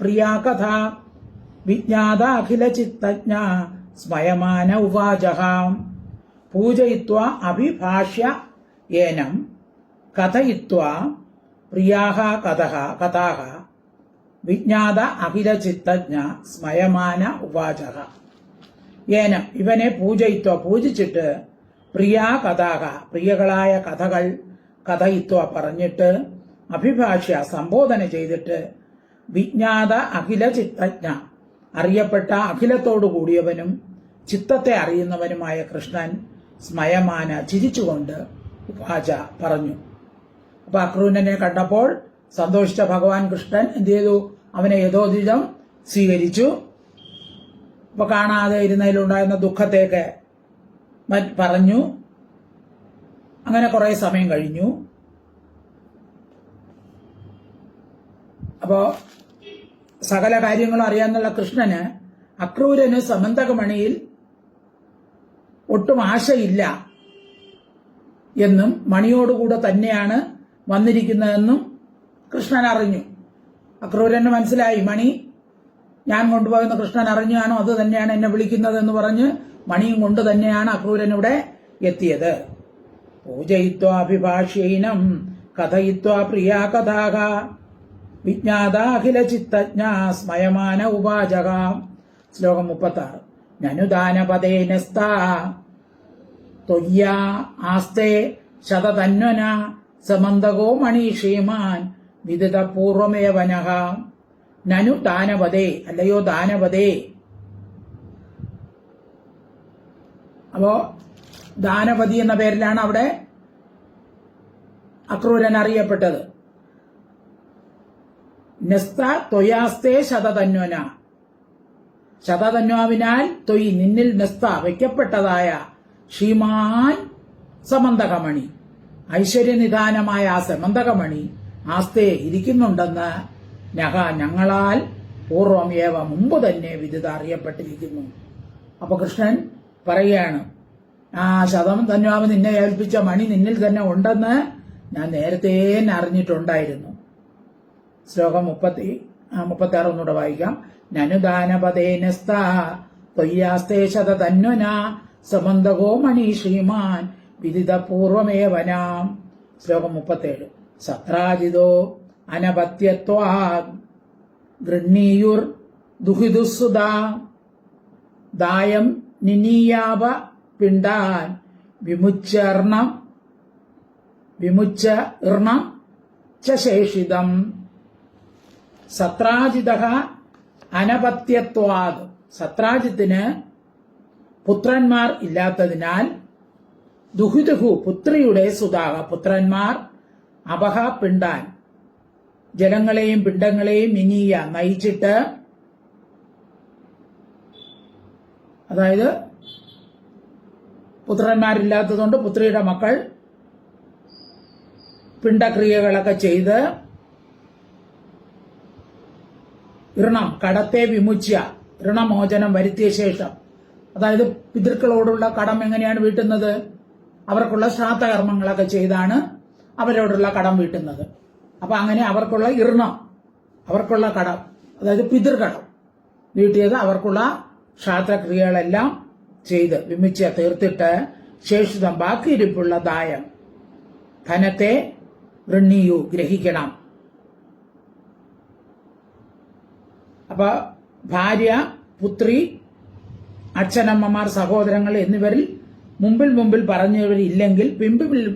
പ്രിയാ കഥ വിജ്ഞാതാഖില ചിത്തജ്ഞ സ്മയമാന ഉവാചഃ. പൂജയിത്വാ അഭിഭാഷ്യ ഏനം കഥയിത്വാ പ്രിയാഹ കഥാഹ വിജ്ഞാത അഖില ചിത്തജ്ഞ സ്മയമാന ഉവാചഃ. ഏനം ഇവനെ പൂജിച്ചിട്ട് പ്രിയാ കഥാഹ പ്രിയകളായ കഥകൾ കഥയിത്വ പറഞ്ഞിട്ട് അഭിഭാഷ്യ സംബോധന ചെയ്തിട്ട് വിജ്ഞാത അഖില ചിത്തജ്ഞ അറിയപ്പെട്ട അഖിലത്തോടു കൂടിയവനും ചിത്തത്തെ അറിയുന്നവനുമായ കൃഷ്ണൻ സ്മയമാന ചിരിച്ചുകൊണ്ട് ഉവാച പറഞ്ഞു. അപ്പൊ അക്രൂരനെ കണ്ടപ്പോൾ സന്തോഷിച്ച ഭഗവാൻ കൃഷ്ണൻ എന്ത് ചെയ്തു? അവനെ യഥോചിതം സ്വീകരിച്ചു. അപ്പൊ കാണാതെ ഇരുന്നതിലുണ്ടായിരുന്ന ദുഃഖത്തേക്ക് പറഞ്ഞു. അങ്ങനെ കുറെ സമയം കഴിഞ്ഞു. അപ്പോ സകല കാര്യങ്ങളും അറിയാന്നുള്ള കൃഷ്ണന് അക്രൂരന് സമന്തകമണിയിൽ ഒട്ടും ആശയില്ല എന്നും മണിയോടുകൂടെ തന്നെയാണ് വന്നിരിക്കുന്നതെന്നും കൃഷ്ണൻ അറിഞ്ഞു. അക്രൂരന് മനസ്സിലായി, മണി ഞാൻ കൊണ്ടുപോകുന്ന കൃഷ്ണൻ അറിഞ്ഞാണോ അത് തന്നെയാണ് എന്നെ വിളിക്കുന്നതെന്ന് പറഞ്ഞ് മണിയും കൊണ്ട് തന്നെയാണ് അക്രൂരൻ ഇവിടെ എത്തിയത്. പൂജയിത്വാഭിഭാഷ്യൈനം കഥയിത്വാ പ്രിയാ കഥാഹ വിജ്ഞാതാഖില ചിത്തജ്ഞ സ്മയമാന ഉവാചക. ശ്ലോകം 36. നനുദാനപദേനസ്താ ത്വയ്യാ ആസ്തേ ശതതന്വന സമന്തകോ മണീഷീമാൻ വിദിത പൂർവമേവനഃ. നനു ദാനപദേ, അല്ലയോ ദാനപദേ. അപ്പോ ദാനപതി എന്ന പേരിലാണ് അവിടെ അക്രൂരൻ അറിയപ്പെട്ടത്. നെസ്ത ത്വയാസ്തേ ശതതന്വന, ശതതന്വാവിനാൽ തൊയ് നിന്നിൽ നെസ്ത വയ്ക്കപ്പെട്ടതായ ശ്രീമാൻ സമന്തകമണി, ഐശ്വര്യനിധാനമായ ആ സമന്തകമണി ആസ്തേ ഇരിക്കുന്നുണ്ടെന്ന് നഹ ഞങ്ങളാൽ പൂർവം ഏവ മുമ്പ് തന്നെ വിദിത അറിയപ്പെട്ടിരിക്കുന്നു. അപ്പൊ കൃഷ്ണൻ പറയുകയാണ്, ശതതന്വാവ് നിന്നെ ഏൽപ്പിച്ച മണി നിന്നിൽ തന്നെ ഉണ്ടെന്ന് ഞാൻ നേരത്തെ അറിഞ്ഞിട്ടുണ്ടായിരുന്നു. ശ്ലോകം 36 ഒന്നുകൂടെ വായിക്കാം. നനുദാനപദേനസ്ത ത്വയ്യാസ്തേ ശതതന്വന സമന്തകോ മണി ശ്രീമാൻ വിദിതപൂർവമേവനാം. ശ്ലോകം 37. സത്രാജിതോ അനപത്യത്വാ ഗൃഹ്ണീയുർ ദുഹിതുസുതാ ദായം നിനീയാപ പിണ്ടാൻ വിമുച്ച ഇർണം ശേഷിതം. സത്രാജിത അനപത്യത്വാത്. സത്രാജിത്തിന് പുത്രന്മാർ ഇല്ലാത്തതിനാൽ ദുഹിതുഹു പുത്രിയുടെ സുതാഹ പുത്രന്മാർ അപഹ പിണ്ടാൻ ജലങ്ങളെയും പിണ്ടങ്ങളെയും നിനീയ നയിച്ചിട്ട്, അതായത് പുത്രന്മാരില്ലാത്തതുകൊണ്ട് പുത്രിയുടെ മക്കൾ പിണ്ടക്രിയകളൊക്കെ ചെയ്ത് ഋണം കടത്തെ വിമുച്ച ഋണമോചനം വരുത്തിയ ശേഷം, അതായത് പിതൃക്കളോടുള്ള കടം എങ്ങനെയാണ് വീട്ടുന്നത്? അവർക്കുള്ള ശ്രാദ്ധകർമ്മങ്ങളൊക്കെ ചെയ്താണ് അവരോടുള്ള കടം വീട്ടുന്നത്. അപ്പൊ അങ്ങനെ അവർക്കുള്ള അവർക്കുള്ള കടം, അതായത് പിതൃകടം വീട്ടിയത് അവർക്കുള്ള ശ്രാദ്ധക്രിയകളെല്ലാം ചെയ്ത് വിമിച്ച തീർത്തിട്ട് ശേഷിതം ബാക്കിയിരിപ്പുള്ള ദായം ധനത്തെ ഋണ്ണിയു ഗ്രഹിക്കണം. അപ്പൊ ഭാര്യ, പുത്രി, അച്ഛനമ്മമാർ, സഹോദരങ്ങൾ എന്നിവരിൽ മുമ്പിൽ പറഞ്ഞവരില്ലെങ്കിൽ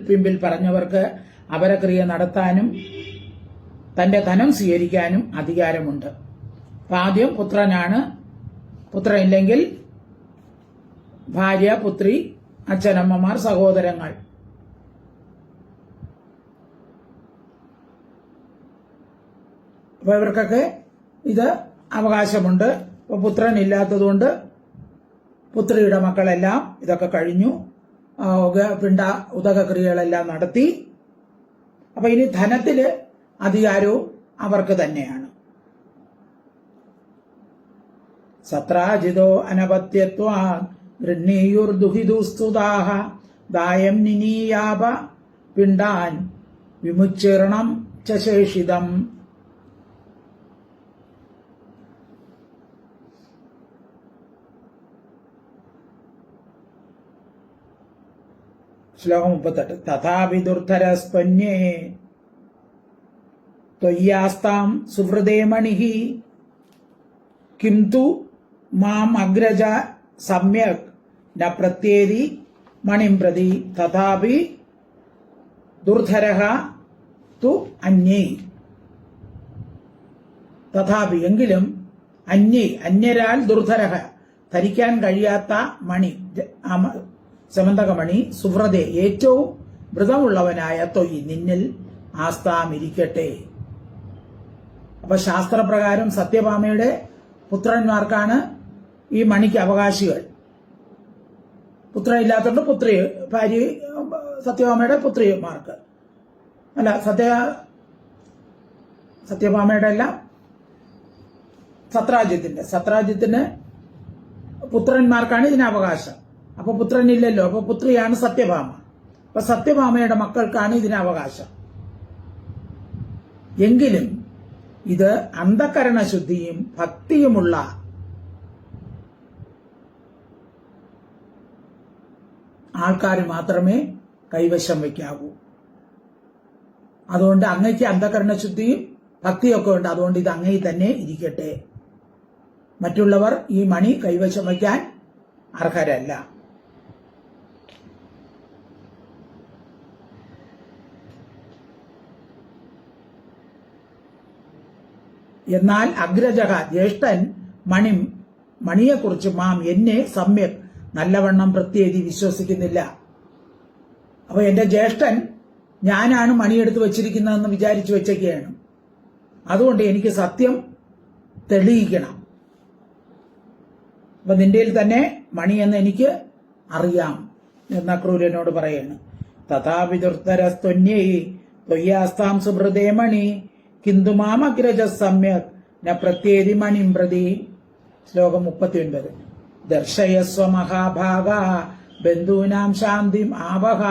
പിമ്പിൽ പറഞ്ഞവർക്ക് അപരക്രിയ നടത്താനും തന്റെ ധനം സ്വീകരിക്കാനും അധികാരമുണ്ട്. ആദ്യം പുത്രനാണ്. പുത്രൻ ഇല്ലെങ്കിൽ ഭാര്യ, പുത്രി, അച്ഛനമ്മമാർ, സഹോദരങ്ങൾ. അപ്പൊ ഇവർക്കൊക്കെ ഇത് അവകാശമുണ്ട്. അപ്പൊ പുത്രൻ ഇല്ലാത്തതുകൊണ്ട് പുത്രിയുടെ മക്കളെല്ലാം ഇതൊക്കെ കഴിഞ്ഞു, ഉദകക്രിയകളെല്ലാം നടത്തി. അപ്പൊ ഇനി ധനത്തില് അധികാരവും അവർക്ക് തന്നെയാണ്. സത്രാജിതോ അനപത്യത്വാ ഗൃഹ്ണീയുർദുഹിതുസ്തുതാഹ ദായം നിനീയാപ പിണ്ടാൻ വിമുച്ചിർണം ശേഷിതം. ശ്ലോകം 38. തഥാപി ദുർധരസ്പന്യേ ത്വയ്യാസ്താം സുഹൃദേ മണിഃ കിംതു മാം അഗ്രജ സമ്യക് ന പ്രത്യേതി മണിം പ്രതി തഥാപി ദുർധരഃ തു അന്യൈ. തഥാപി എങ്കിലും അന്യരാൽ ദുർധരഃ ധരിക്കാൻ കഴിയാത്ത മണി, സമന്തകമണി, സുഹൃദേ ഏറ്റവും വ്രതമുള്ളവനായ തൊയ് നിന്നിൽ ആസ്ഥാമിരിക്കട്ടെ. അപ്പൊ ശാസ്ത്രപ്രകാരം സത്യഭാമയുടെ പുത്രന്മാർക്കാണ് ഈ മണിക്ക് അവകാശികൾ. പുത്രൻ ഇല്ലാത്തതുകൊണ്ട് ഭാര്യ സത്യഭാമയുടെ പുത്രിമാർക്ക്, അല്ല സത്യഭാമയുടെ അല്ല, സത്രാജിത്തിന് പുത്രന്മാർക്കാണ് ഇതിന് അവകാശം. അപ്പൊ പുത്രനില്ലല്ലോ, അപ്പൊ പുത്രിയാണ് സത്യഭാമ. അപ്പൊ സത്യഭാമയുടെ മക്കൾക്കാണ് ഇതിന് അവകാശം. എങ്കിലും ഇത് അന്ധകരണശുദ്ധിയും ഭക്തിയുമുള്ള ആൾക്കാർ മാത്രമേ കൈവശം വയ്ക്കാവൂ. അതുകൊണ്ട് അങ്ങയ്ക്ക് അന്ധകരണശുദ്ധിയും ഭക്തിയൊക്കെ ഉണ്ട്. അതുകൊണ്ട് ഇത് അങ്ങയിൽ തന്നെ ഇരിക്കട്ടെ. മറ്റുള്ളവർ ഈ മണി കൈവശം വയ്ക്കാൻ അർഹരല്ല. എന്നാൽ അഗ്രജക ജ്യേഷ്ഠൻ മണിയെക്കുറിച്ച് മാം എന്നെ സമ്യക് നല്ലവണ്ണം പ്രത്യേകി വിശ്വസിക്കുന്നില്ല. അപ്പൊ എന്റെ ജ്യേഷ്ഠൻ ഞാനാണ് മണിയെടുത്ത് വെച്ചിരിക്കുന്നതെന്ന് വിചാരിച്ചു വെച്ചൊക്കെയാണ്. അതുകൊണ്ട് എനിക്ക് സത്യം തെളിയിക്കണം. അപ്പൊ നിന്റെ തന്നെ മണിയെന്ന് എനിക്ക് അറിയാം എന്ന ക്രൂരനോട് പറയാണ്. തഥാപി ദുർധരസ്ത്വന്യൈ ത്വയ്യാസ്താം സുഹൃദേ മണി കിന്തു മാമഗ്രജ സമ്യക് ന പ്രത്യേതി മണിം പ്രതി. ശ്ലോകം 39. ദർശയസ്വ മഹാഭാഗ ബന്ധൂനാം ശാന്തിം ആവഹ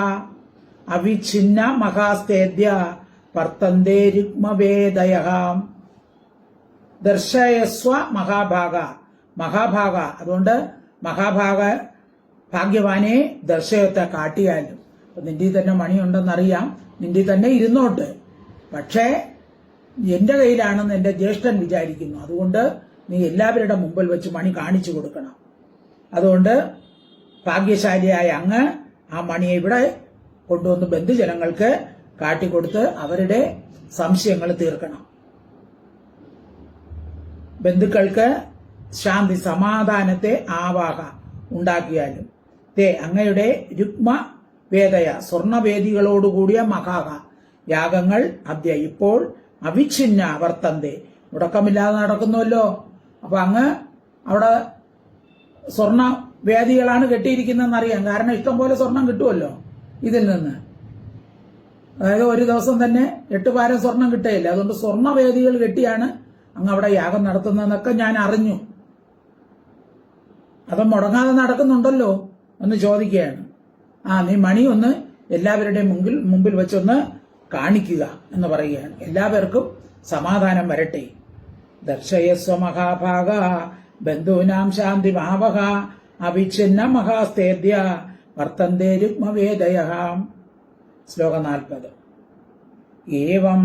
അവിഛിന്ന മഹാസ്തേദ്യ വർത്തന്തേ രുഗ്മവേദയഃ. ദർശയസ്വ മഹാഭാഗ അതുകൊണ്ട് ഭാഗ്യവാനെ ദർശയത്തെ കാട്ടിയാലും അപ്പൊ നിന്റെ തന്നെ മണിയുണ്ടെന്നറിയാം, നിന്റെ തന്നെ ഇരുന്നോട്ട്. പക്ഷേ എന്റെ കയ്യിലാണെന്ന് എന്റെ ജ്യേഷ്ഠൻ വിചാരിക്കുന്നു. അതുകൊണ്ട് നീ എല്ലാവരുടെ മുമ്പിൽ വെച്ച് മണി കാണിച്ചു കൊടുക്കണം. അതുകൊണ്ട് ഭാഗ്യശാലിയായ അങ്ങ് ആ മണിയെ ഇവിടെ കൊണ്ടുവന്ന് ബന്ധുജനങ്ങൾക്ക് കാട്ടിക്കൊടുത്ത് അവരുടെ സംശയങ്ങൾ തീർക്കണം. ബന്ധുക്കൾക്ക് ശാന്തി സമാധാനത്തെ ആവാഹ ഉണ്ടാക്കിയാലും അങ്ങയുടെ രുക്മ വേദയ സ്വർണവേദികളോടുകൂടിയ മഹാഹ യാഗങ്ങൾ അദ്യ ഇപ്പോൾ അവിഛിന്ന വർത്തന്തെ മുടക്കമില്ലാതെ നടക്കുന്നുവല്ലോ. അപ്പൊ അങ്ങ് അവിടെ സ്വർണ വേദികളാണ് കെട്ടിയിരിക്കുന്നതെന്ന് അറിയാം. കാരണം ഇഷ്ടംപോലെ സ്വർണം കിട്ടുമല്ലോ ഇതിൽ നിന്ന്. അതായത് ഒരു ദിവസം തന്നെ 8 പാരം സ്വർണം കിട്ടുകയില്ല. അതുകൊണ്ട് സ്വർണവേദികൾ കെട്ടിയാണ് അങ്ങ് അവിടെ യാഗം നടത്തുന്നതെന്നൊക്കെ ഞാൻ അറിഞ്ഞു. അത് മുടങ്ങാതെ നടക്കുന്നുണ്ടല്ലോ എന്ന് ചോദിക്കുകയാണ്. നീ മണി ഒന്ന് എല്ലാവരുടെയും മുമ്പിൽ വെച്ചൊന്ന് കാണിക്കുക എന്ന് പറയുകയാണ്. എല്ലാവർക്കും സമാധാനം വരട്ടെ. ദർശയസ്വ മഹാഭാഗ ബന്ധൂനാം ശാന്തി മാവഹ അവിഛിന്ന മഹാസ്തേദ്യ വർത്തന്തേ രുക്മവേദയ. ശ്ലോകം 40. ഏവം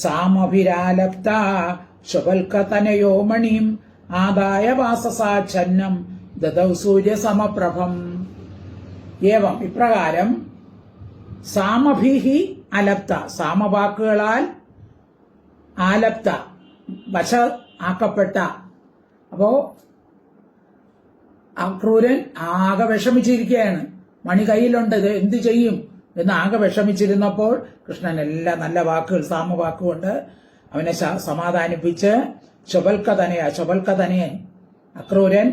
സാമഭിരാലപ്ത ശുഭൽക്കതനയോ മണിം ആദായ വാസസാച്ഛന്നം ദദൗ സൂര്യസമപ്രഭം. ഏവം ഇപ്രകാരം സാമഭിഹി അലപ്ത സാമവാക്കുകളാൽ ആലപ്ത വശ ആക്കപ്പെട്ട. അപ്പോ അക്രൂരൻ ആകെ വിഷമിച്ചിരിക്കുകയാണ്. മണി കയ്യിലുണ്ട്, ഇത് എന്തു ചെയ്യും എന്ന് ആകെ വിഷമിച്ചിരുന്നപ്പോൾ കൃഷ്ണൻ എല്ലാ നല്ല വാക്കുകൾ സാമവാക്കുകൊണ്ട് അവനെ സമാധാനിപ്പിച്ച് ശുഭൽക്കതനയൻ അക്രൂരൻ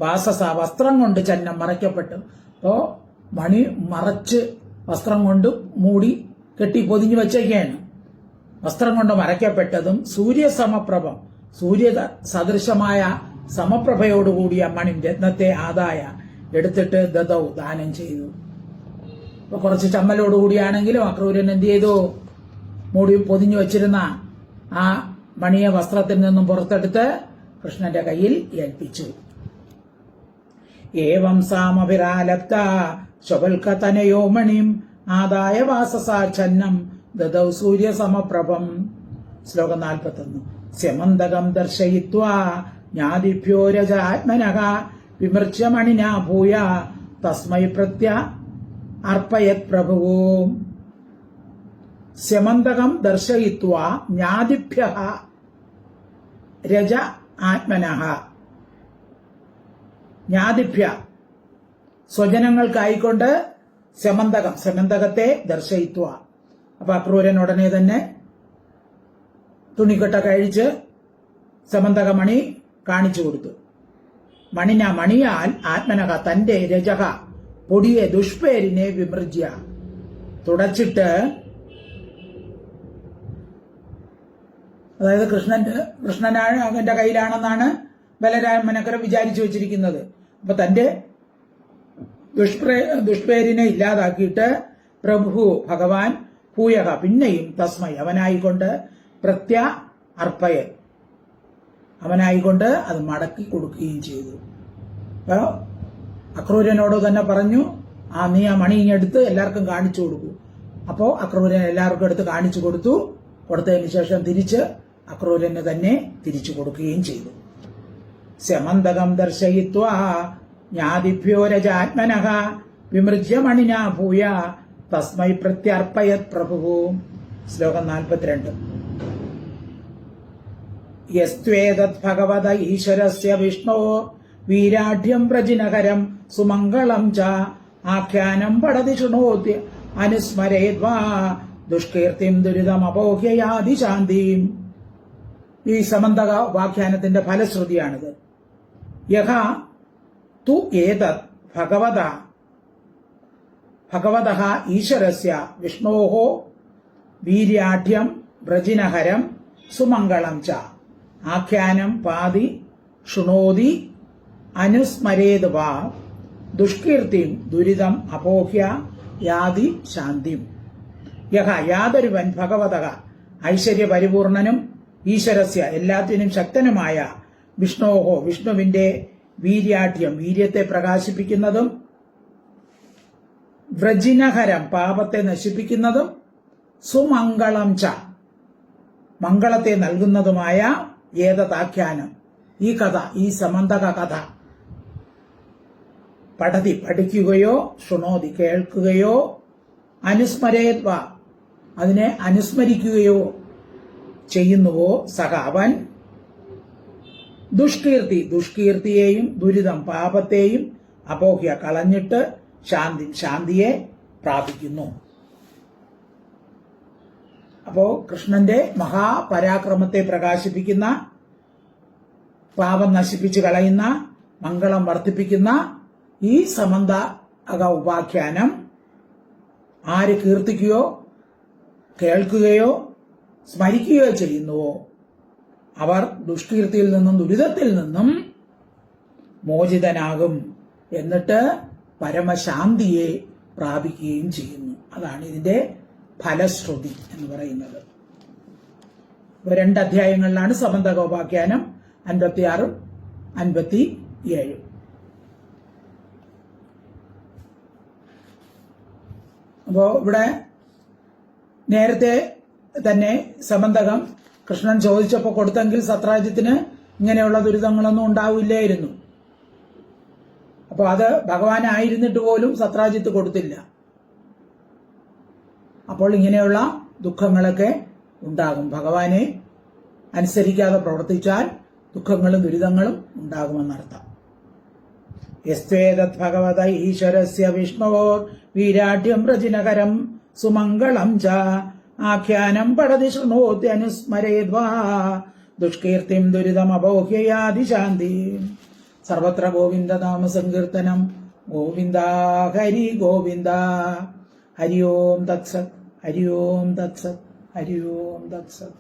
വാസസ വസ്ത്രം കൊണ്ട് ചന്നം മറയ്ക്കപ്പെട്ടു. അപ്പോ മണി മറച്ച് വസ്ത്രം കൊണ്ട് മൂടി കെട്ടി പൊതിഞ്ഞു വെച്ചേക്കാണ്. വസ്ത്രം കൊണ്ട് മറയ്ക്കപ്പെട്ടതും സൂര്യസമപ്രഭം സൂര്യ സദൃശമായ സമപ്രഭയോടുകൂടിയ മണി രത്നത്തെ ആദായ എടുത്തിട്ട് ദദൗ ദാനം ചെയ്തു. അപ്പൊ കുറച്ച് ചമ്മലോടുകൂടിയാണെങ്കിലും അക്രൂരൻ എന്ത് ചെയ്തു? മൂടി പൊതിഞ്ഞു വെച്ചിരുന്ന ആ മണിയെ വസ്ത്രത്തിൽ നിന്നും പുറത്തെടുത്ത് കൃഷ്ണന്റെ കയ്യിൽ ഏൽപ്പിച്ചു. ഏവം സാമഭിരാലപ്ത ശുഭൽക്കതനയോ മണിം ആദായ വാസസാച്ഛന്നം ദദൗ സൂര്യസമപ്രഭം. ശ്ലോകം 41. സ്യമന്തകം ദർശയിത്വാ ജ്ഞാതിഭ്യോ രജാത്മനഃ വിമൃച്യ മണിനാ ഭൂയ തസ്മൈ പ്രത്യ അർപ്പയത് പ്രഭുവോ. സ്യമന്തകം ദർശയിത്വാ ജ്ഞാതിഭ്യഃ രജ ആത്മനഃ. ജ്ഞാതിഭ്യ സ്വജനങ്ങൾക്കായിക്കൊണ്ട് സമന്തകത്തെ ദർശയിത്വ. അപ്പൊ അക്രൂരൻ ഉടനെ തന്നെ തുണിക്കെട്ട കഴിച്ച് സമന്തകമണി കാണിച്ചു കൊടുത്തു. മണിയാൽ ആത്മനഹ തന്റെ രജഹ പൊടിയെ ദുഷ്പേരിനെ വിമൃജ്യ തുടച്ചിട്ട്, അതായത് കൃഷ്ണനാണ് അവന്റെ കയ്യിലാണെന്നാണ് ബലരാമനക്കര വിചാരിച്ചു വെച്ചിരിക്കുന്നത്. അപ്പൊ തന്റെ ദുഷ്പേരിനെ ഇല്ലാതാക്കിയിട്ട് പ്രഭു ഭഗവാൻ ഭൂയഹ പിന്നെയും തസ്മൈ അവനായിക്കൊണ്ട് പ്രത്യ അർപ്പയ അവനായിക്കൊണ്ട് അത് മടക്കി കൊടുക്കുകയും ചെയ്തു. അപ്പൊ അക്രൂരനോട് തന്നെ പറഞ്ഞു, നീ ആ മണി ഇങ്ങെടുത്ത് എല്ലാവർക്കും കാണിച്ചു കൊടുക്കൂ. അപ്പോ അക്രൂരൻ എല്ലാവർക്കും എടുത്ത് കാണിച്ചു കൊടുത്തതിന് ശേഷം തിരിച്ച് അക്രൂരന് തന്നെ തിരിച്ചു കൊടുക്കുകയും ചെയ്തു. സ്യമന്തകം ദർശയിത്വാ ജ്ഞാതിഭ്യോ രജാത്മനഃ വിമൃജ്യ മണിനാ ഭൂയ തസ്മൈ പ്രത്യർപ്പയത് പ്രഭുവോ. ശ്ലോകം 42. യസ്ത്വേതത് ഭഗവത ഈശ്വരസ്യ വിഷ്ണോ വീരാഢ്യം പ്രജിനകരം സുമംഗളം ച ആഖ്യാനം പടതി ശൃണോതി അനുസ്മരേദ്വാ ദുഷ്കീർത്തിം ദുരിതമപോഹ്യയാതി ശാന്തിം. ഈ സമന്തക വാഖ്യാനത്തിന്റെ ഫലശ്രുതിയാണിത്. യഹ തു ഏതത് ഭഗവതഃ ഈശ്വരസ്യ വിഷ്ണോഃ വീര്യാഢ്യം വ്രജിനഹരം സുമംഗളം ച ആഖ്യാനം പാതി ശൃണോതി അനുസ്മരേത് വാ ദുഷ്കീർത്തിം ദുരിതം അപോഹ്യ യാതി ശാന്തിം. യഹ യാതൊരുവൻ ഭഗവതഃ ഐശ്വര്യപരിപൂർണനും ഈശ്വരസ്യ എല്ലാത്തിനും ശക്തനുമായ വിഷ്ണോഹോ വിഷ്ണുവിന്റെ വീര്യാഢ്യം വീര്യത്തെ പ്രകാശിപ്പിക്കുന്നതും വ്രജിനഹരം പാപത്തെ നശിപ്പിക്കുന്നതും സുമംഗളം ച മംഗളത്തെ നൽകുന്നതുമായ ഏതദാഖ്യാനം ഈ കഥ, ഈ സമന്തക കഥ പഠിക്കുകയോ ശൃണോതി കേൾക്കുകയോ അനുസ്മരേത്വ അതിനെ അനുസ്മരിക്കുകയോ ചെയ്യുന്നുവോ സഹ അവൻ ദുഷ്കീർത്തിയെയും ദുരിതം പാപത്തെയും അപോഹ്യ കളഞ്ഞിട്ട് ശാന്തിയെ പ്രാപിക്കുന്നു. അപ്പോ കൃഷ്ണന്റെ മഹാപരാക്രമത്തെ പ്രകാശിപ്പിക്കുന്ന, പാപം നശിപ്പിച്ചു കളയുന്ന, മംഗളം വർദ്ധിപ്പിക്കുന്ന ഈ സമന്ത ഉപാഖ്യാനം ആര് കീർത്തിക്കുകയോ കേൾക്കുകയോ സ്മരിക്കുകയോ ചെയ്യുന്നുവോ അവർ ദുഷ്കീർത്തിയിൽ നിന്നും ദുരിതത്തിൽ നിന്നും മോചിതനാകും, എന്നിട്ട് പരമശാന്തിയെ പ്രാപിക്കുകയും ചെയ്യുന്നു. അതാണ് ഇതിന്റെ ഫലശ്രുതി എന്ന് പറയുന്നത്. 2 അധ്യായങ്ങളിലാണ് സമന്തകോപാഖ്യാനം, 56 57. അപ്പോ ഇവിടെ നേരത്തെ തന്നെ സമന്തകം കൃഷ്ണൻ ചോദിച്ചപ്പോൾ കൊടുത്തെങ്കിൽ സത്രാജിത്തിന് ഇങ്ങനെയുള്ള ദുരിതങ്ങളൊന്നും ഉണ്ടാവില്ലായിരുന്നു. അപ്പോൾ അത് ഭഗവാനായിരുന്നിട്ട് പോലും സത്രാജിത്ത് കൊടുത്തില്ല. അപ്പോൾ ഇങ്ങനെയുള്ള ദുഃഖങ്ങളൊക്കെ ഉണ്ടാകും. ഭഗവാനെ അനുസരിക്കാതെ പ്രവർത്തിച്ചാൽ ദുഃഖങ്ങളും ദുരിതങ്ങളും ഉണ്ടാകുമെന്നർത്ഥം. യസ്വേതത് ഭഗവത ഈശ്വരസ്യ വിഷ്ണവോ വീരാഢ്യം പ്രജിനകരം സുമംഗളം ച ആഖ്യാനം പഠതി ശൃണോത്യനുസ്മരേദ്വാ ദുഷ്കീർത്തിം ദുരിതമപോഹ്യയാതി ശാന്തി. സർവത്ര ഗോവിന്ദനാമ സങ്കീർത്തനം. ഗോവിന്ദ ഹരി ഗോവിന്ദ. ഹരി ഓം തത്സത്. ഹരി ഓം തത്സത്. ഹരി ഓം തത്സത്.